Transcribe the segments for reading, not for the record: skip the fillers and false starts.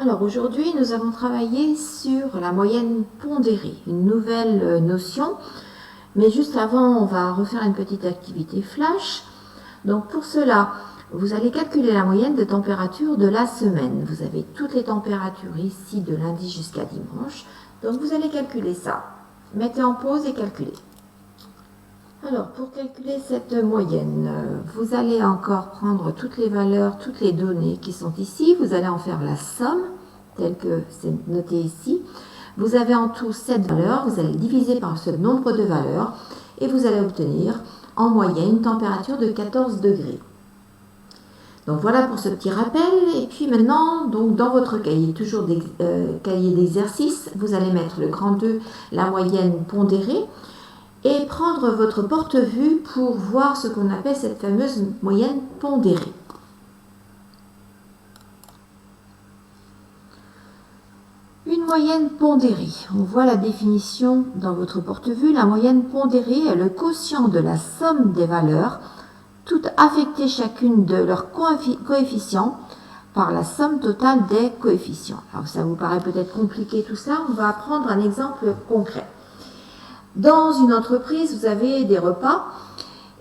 Alors aujourd'hui, nous allons travailler sur la moyenne pondérée, une nouvelle notion. Mais juste avant, on va refaire une petite activité flash. Donc pour cela, vous allez calculer la moyenne de température de la semaine. Vous avez toutes les températures ici de lundi jusqu'à dimanche. Donc vous allez calculer ça. Mettez en pause et calculez. Alors pour calculer cette moyenne, vous allez encore prendre toutes les valeurs, toutes les données qui sont ici. Vous allez en faire la somme, telle que c'est noté ici. Vous avez en tout 7 valeurs. Vous allez diviser par ce nombre de valeurs et vous allez obtenir en moyenne une température de 14 degrés. Donc voilà pour ce petit rappel. Et puis maintenant, donc dans votre cahier, toujours cahier d'exercice, vous allez mettre le grand 2, la moyenne pondérée, et prendre votre porte-vue pour voir ce qu'on appelle cette fameuse moyenne pondérée. Une moyenne pondérée, on voit la définition dans votre porte-vue. La moyenne pondérée est le quotient de la somme des valeurs, toutes affectées chacune de leurs coefficients par la somme totale des coefficients. Alors ça vous paraît peut-être compliqué tout ça, on va prendre un exemple concret. Dans une entreprise, vous avez des repas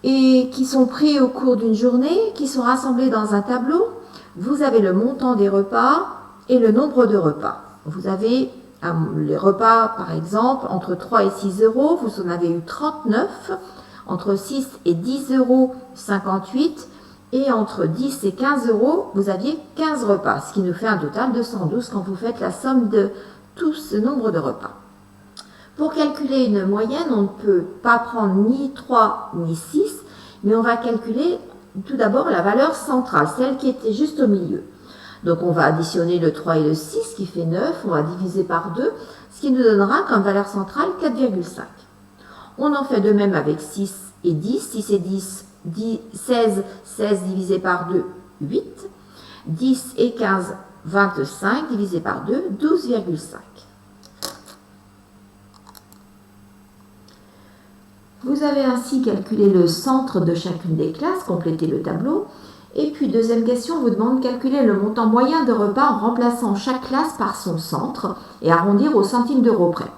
qui sont pris au cours d'une journée, qui sont rassemblés dans un tableau. Vous avez le montant des repas et le nombre de repas. Vous avez les repas, par exemple, entre 3 et 6 euros, vous en avez eu 39, entre 6 et 10 euros, 58, et entre 10 et 15 euros, vous aviez 15 repas, ce qui nous fait un total de 112 quand vous faites la somme de tout ce nombre de repas. Pour calculer une moyenne, on ne peut pas prendre ni 3 ni 6, mais on va calculer tout d'abord la valeur centrale, celle qui était juste au milieu. Donc on va additionner le 3 et le 6 qui fait 9, on va diviser par 2, ce qui nous donnera comme valeur centrale 4,5. On en fait de même avec 6 et 10, 6 et 10, 16, 16 divisé par 2, 8, 10 et 15, 25 divisé par 2, 12,5. Vous avez ainsi calculé le centre de chacune des classes, complété le tableau. Et puis, deuxième question, vous demande de calculer le montant moyen de repas en remplaçant chaque classe par son centre et arrondir au centime d'euro près.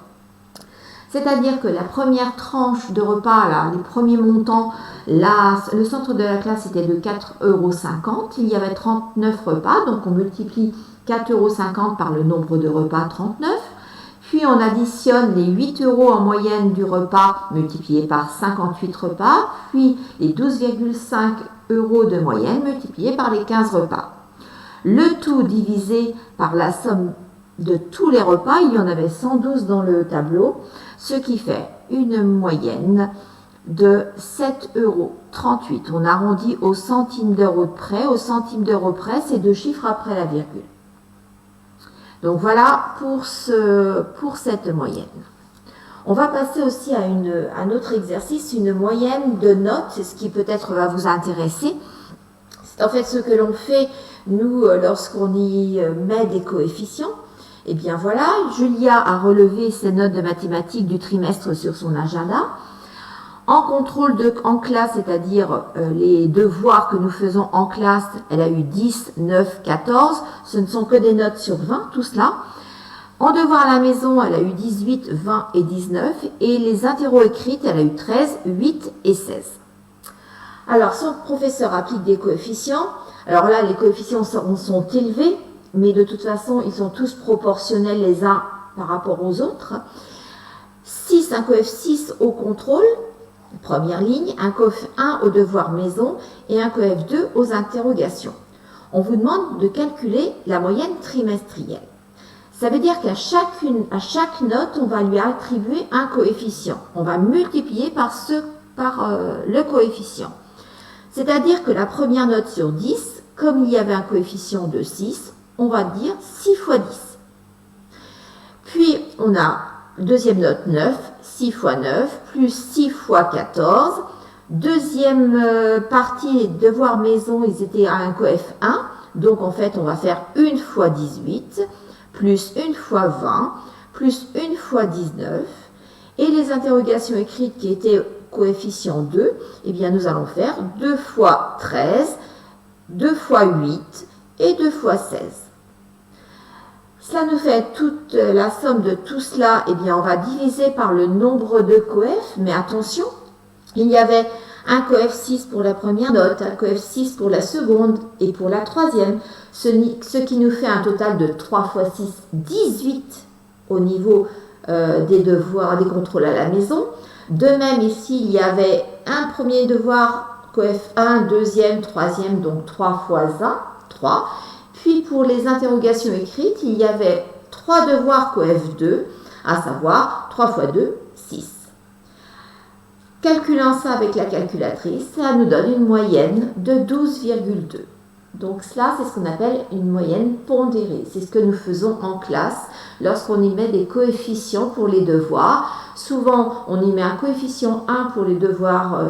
C'est-à-dire que la première tranche de repas, là, les premiers montants, le centre de la classe était de 4,50 €. Il y avait 39 repas, donc on multiplie 4,50 € par le nombre de repas, 39. Puis on additionne les 8 € en moyenne du repas multiplié par 58 repas, puis les 12,5 € de moyenne multiplié par les 15 repas. Le tout divisé par la somme de tous les repas, il y en avait 112 dans le tableau, ce qui fait une moyenne de 7,38 €. On arrondit au centime d'euro près. Au centime d'euro près, c'est 2 chiffres après la virgule. Donc voilà pour cette moyenne. On va passer aussi à un autre exercice, une moyenne de notes, ce qui peut-être va vous intéresser. C'est en fait ce que l'on fait, nous, lorsqu'on y met des coefficients. Et bien voilà, Julia a relevé ses notes de mathématiques du trimestre sur son agenda. En contrôle en classe, c'est-à-dire les devoirs que nous faisons en classe, elle a eu 10, 9, 14. Ce ne sont que des notes sur 20, tout cela. En devoir à la maison, elle a eu 18, 20 et 19. Et les interros écrites, elle a eu 13, 8 et 16. Alors, son professeur applique des coefficients. Alors là, les coefficients sont élevés, mais de toute façon, ils sont tous proportionnels les uns par rapport aux autres. 6, un coef 6 au contrôle. Première ligne, un coef 1 au devoir maison et un coef 2 aux interrogations. On vous demande de calculer la moyenne trimestrielle. Ça veut dire qu'à chaque note, on va lui attribuer un coefficient. On va multiplier par le coefficient. C'est-à-dire que la première note sur 10, comme il y avait un coefficient de 6, on va dire 6 fois 10. Puis on a deuxième note 9, 6 fois 9, plus 6 fois 14. Deuxième partie, devoir maison, ils étaient à un coef 1. Donc en fait, on va faire 1 fois 18, plus 1 fois 20, plus 1 fois 19. Et les interrogations écrites qui étaient coefficient 2, eh bien nous allons faire 2 fois 13, 2 fois 8 et 2 fois 16. Cela nous fait toute la somme de tout cela, eh bien on va diviser par le nombre de coefs, mais attention, il y avait un coef 6 pour la première note, un coef 6 pour la seconde et pour la troisième, ce qui nous fait un total de 3 fois 6, 18 au niveau des devoirs, des contrôles à la maison. De même, ici, il y avait un premier devoir, coef 1, deuxième, troisième, donc 3 fois 1, 3. Puis pour les interrogations écrites, il y avait 3 devoirs coef 2, à savoir 3 fois 2, 6. Calculant ça avec la calculatrice, ça nous donne une moyenne de 12,2. Donc cela, c'est ce qu'on appelle une moyenne pondérée. C'est ce que nous faisons en classe lorsqu'on y met des coefficients pour les devoirs. Souvent, on y met un coefficient 1 pour les devoirs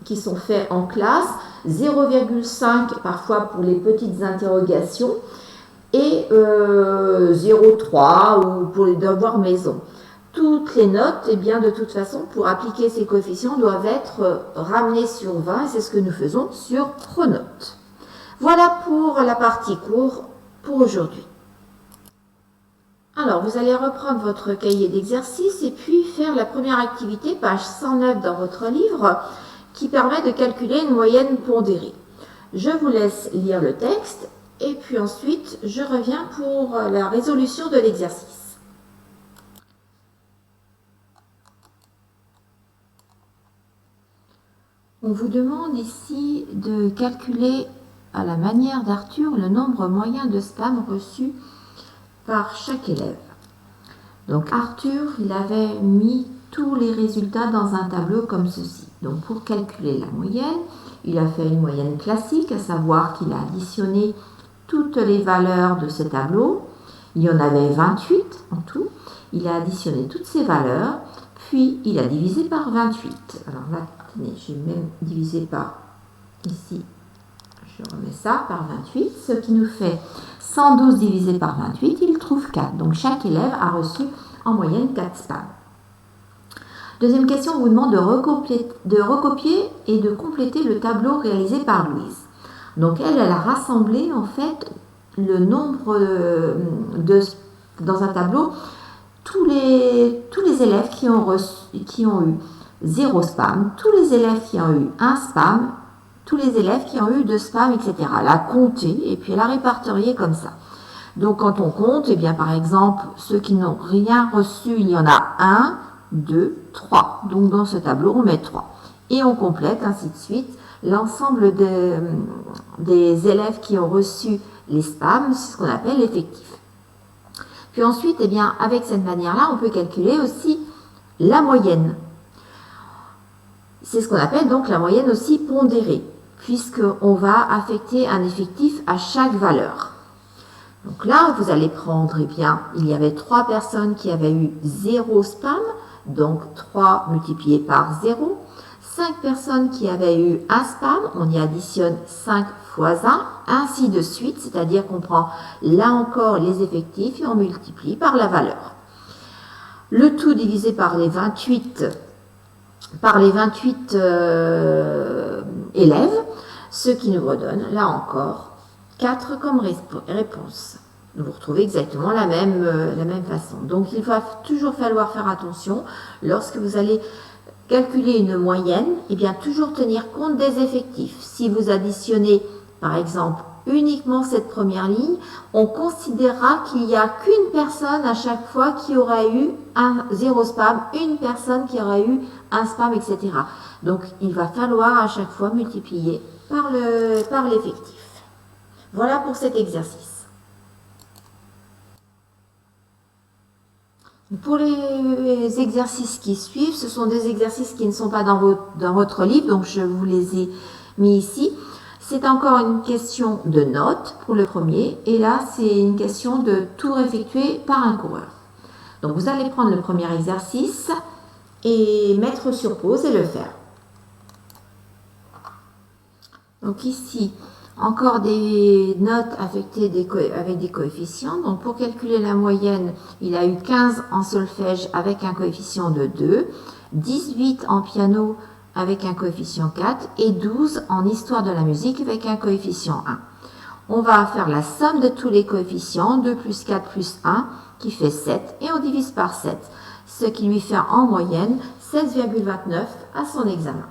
qui sont faits en classe, 0,5 parfois pour les petites interrogations et 0,3 ou pour les devoirs maison. Toutes les notes, eh bien, de toute façon, pour appliquer ces coefficients, doivent être ramenées sur 20 et c'est ce que nous faisons sur Pronote. Voilà pour la partie cours pour aujourd'hui. Alors, vous allez reprendre votre cahier d'exercice et puis faire la première activité, page 109 dans votre livre, qui permet de calculer une moyenne pondérée. Je vous laisse lire le texte et puis ensuite, je reviens pour la résolution de l'exercice. On vous demande ici de calculer à la manière d'Arthur le nombre moyen de spam reçus par chaque élève. Donc Arthur, il avait mis tous les résultats dans un tableau comme ceci. Donc pour calculer la moyenne, il a fait une moyenne classique, à savoir qu'il a additionné toutes les valeurs de ce tableau. Il y en avait 28 en tout. Il a additionné toutes ces valeurs, puis il a divisé par 28. Alors là, tenez, j'ai même divisé par ici. Je remets ça par 28, ce qui nous fait 112 divisé par 28, il trouve 4. Donc chaque élève a reçu en moyenne 4 spams. Deuxième question, on vous demande de recopier et de compléter le tableau réalisé par Louise. Donc elle a rassemblé en fait le nombre dans un tableau tous les élèves qui ont eu 0 spam, tous les élèves qui ont eu 1 spam, tous les élèves qui ont eu 2 spams, etc. Elle a compté et puis elle a répertorié comme ça. Donc quand on compte, eh bien par exemple, ceux qui n'ont rien reçu, il y en a 1, 2, 3. Donc dans ce tableau, on met 3. Et on complète ainsi de suite l'ensemble des élèves qui ont reçu les spams, c'est ce qu'on appelle l'effectif. Puis ensuite, eh bien, avec cette manière-là, on peut calculer aussi la moyenne. C'est ce qu'on appelle donc la moyenne aussi pondérée, puisqu'on va affecter un effectif à chaque valeur. Donc là, vous allez prendre, eh bien, il y avait 3 personnes qui avaient eu 0 spam, donc 3 multiplié par 0. 5 personnes qui avaient eu 1 spam, on y additionne 5 fois 1, ainsi de suite, c'est-à-dire qu'on prend là encore les effectifs et on multiplie par la valeur. Le tout divisé par les 28 élèves, ce qui nous redonne, là encore, 4 comme réponse. Vous retrouvez exactement la même façon. Donc, il va toujours falloir faire attention lorsque vous allez calculer une moyenne, et bien toujours tenir compte des effectifs. Si vous additionnez, par exemple, uniquement cette première ligne, on considérera qu'il n'y a qu'une personne à chaque fois qui aura eu un 0 spam, une personne qui aura eu un spam, etc. Donc, il va falloir à chaque fois multiplier par l'effectif. Voilà pour cet exercice. Pour les exercices qui suivent, ce sont des exercices qui ne sont pas dans votre livre, donc je vous les ai mis ici. C'est encore une question de notes pour le premier, et là c'est une question de tour effectué par un coureur. Donc vous allez prendre le premier exercice et mettre sur pause et le faire. Donc ici, encore des notes affectées avec des coefficients. Donc pour calculer la moyenne, il a eu 15 en solfège avec un coefficient de 2, 18 en piano avec un coefficient 4 et 12 en histoire de la musique avec un coefficient 1. On va faire la somme de tous les coefficients, 2 plus 4 plus 1, qui fait 7, et on divise par 7, ce qui lui fait en moyenne 16,29 à son examen.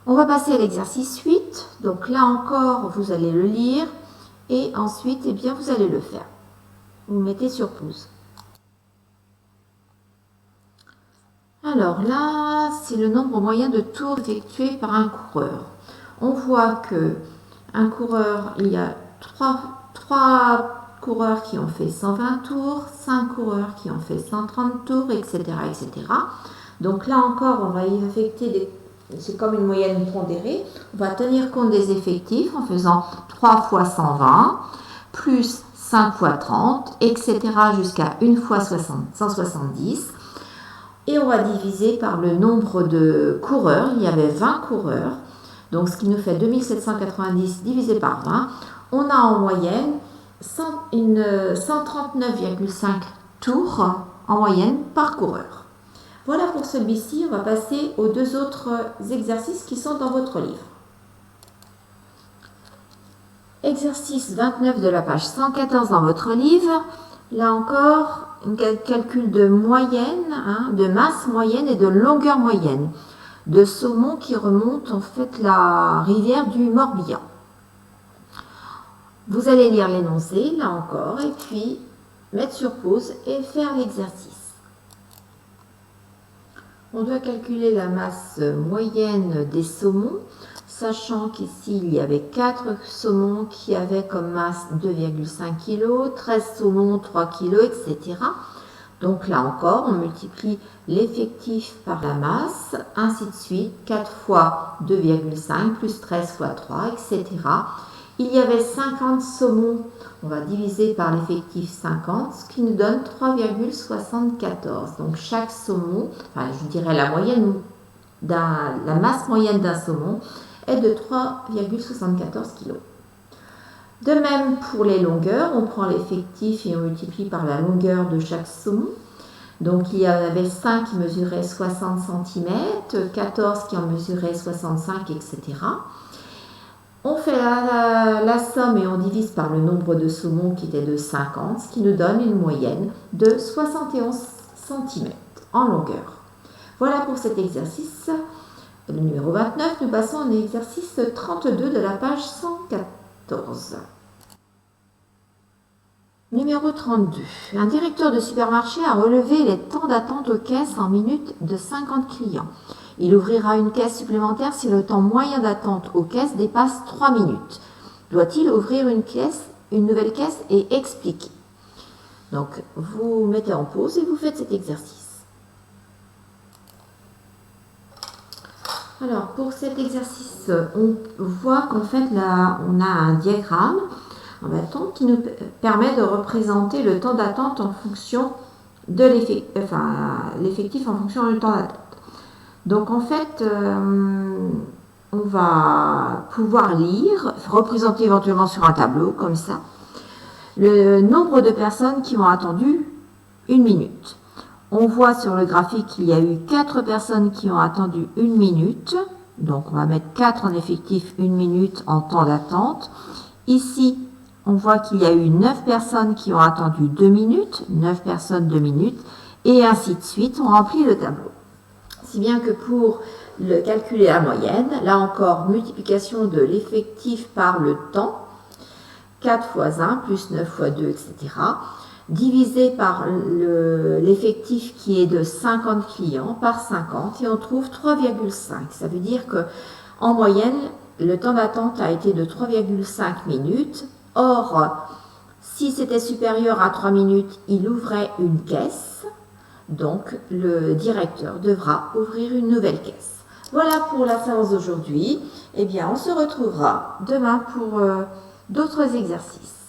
On va passer à l'exercice 8. Donc là encore, vous allez le lire et ensuite, eh bien, vous allez le faire. Vous mettez sur pause. Alors là, c'est le nombre moyen de tours effectués par un coureur. On voit que un coureur, il y a 3 coureurs qui ont fait 120 tours, 5 coureurs qui ont fait 130 tours, etc., etc. Donc là encore, on va y affecter c'est comme une moyenne pondérée. On va tenir compte des effectifs en faisant 3 fois 120, plus 5 fois 30, etc. jusqu'à 1 fois 170. Et on va diviser par le nombre de coureurs. Il y avait 20 coureurs. Donc ce qui nous fait 2790 divisé par 20. On a en moyenne 139,5 tours en moyenne par coureur. Voilà pour celui-ci, on va passer aux 2 autres exercices qui sont dans votre livre. Exercice 29 de la page 114 dans votre livre. Là encore, un calcul de moyenne, de masse moyenne et de longueur moyenne de saumon qui remonte en fait la rivière du Morbihan. Vous allez lire l'énoncé, là encore, et puis mettre sur pause et faire l'exercice. On doit calculer la masse moyenne des saumons, sachant qu'ici il y avait 4 saumons qui avaient comme masse 2,5 kg, 13 saumons 3 kg, etc. Donc là encore, on multiplie l'effectif par la masse, ainsi de suite, 4 fois 2,5 plus 13 fois 3, etc. Il y avait 50 saumons, on va diviser par l'effectif 50, ce qui nous donne 3,74. Donc chaque saumon, enfin je dirais la masse moyenne d'un saumon est de 3,74 kg. De même pour les longueurs, on prend l'effectif et on multiplie par la longueur de chaque saumon. Donc il y en avait 5 qui mesuraient 60 cm, 14 qui en mesuraient 65, etc. On fait la somme et on divise par le nombre de saumons qui était de 50, ce qui nous donne une moyenne de 71 cm en longueur. Voilà pour cet exercice. Le numéro 29, nous passons à l'exercice 32 de la page 114. Numéro 32. Un directeur de supermarché a relevé les temps d'attente aux caisses en minutes de 50 clients. Il ouvrira une caisse supplémentaire si le temps moyen d'attente aux caisses dépasse 3 minutes. Doit-il ouvrir une nouvelle caisse et expliquer? Donc, vous mettez en pause et vous faites cet exercice. Alors, pour cet exercice, on voit qu'en fait, là, on a un diagramme en même temps qui nous permet de représenter le temps d'attente en fonction de l'effectif en fonction du temps d'attente. Donc en fait, on va pouvoir lire, représenter éventuellement sur un tableau comme ça, le nombre de personnes qui ont attendu 1 minute. On voit sur le graphique qu'il y a eu 4 personnes qui ont attendu 1 minute. Donc on va mettre 4 en effectif, 1 minute en temps d'attente. Ici, on voit qu'il y a eu 9 personnes qui ont attendu 2 minutes, 9 personnes 2 minutes, et ainsi de suite, on remplit le tableau. Si bien que pour le calculer la moyenne, là encore, multiplication de l'effectif par le temps, 4 fois 1 plus 9 fois 2, etc., divisé par l'effectif qui est de 50 clients par 50, et on trouve 3,5. Ça veut dire que en moyenne, le temps d'attente a été de 3,5 minutes. Or, si c'était supérieur à 3 minutes, il ouvrait une caisse. Donc, le directeur devra ouvrir une nouvelle caisse. Voilà pour la séance d'aujourd'hui. Eh bien, on se retrouvera demain pour d'autres exercices.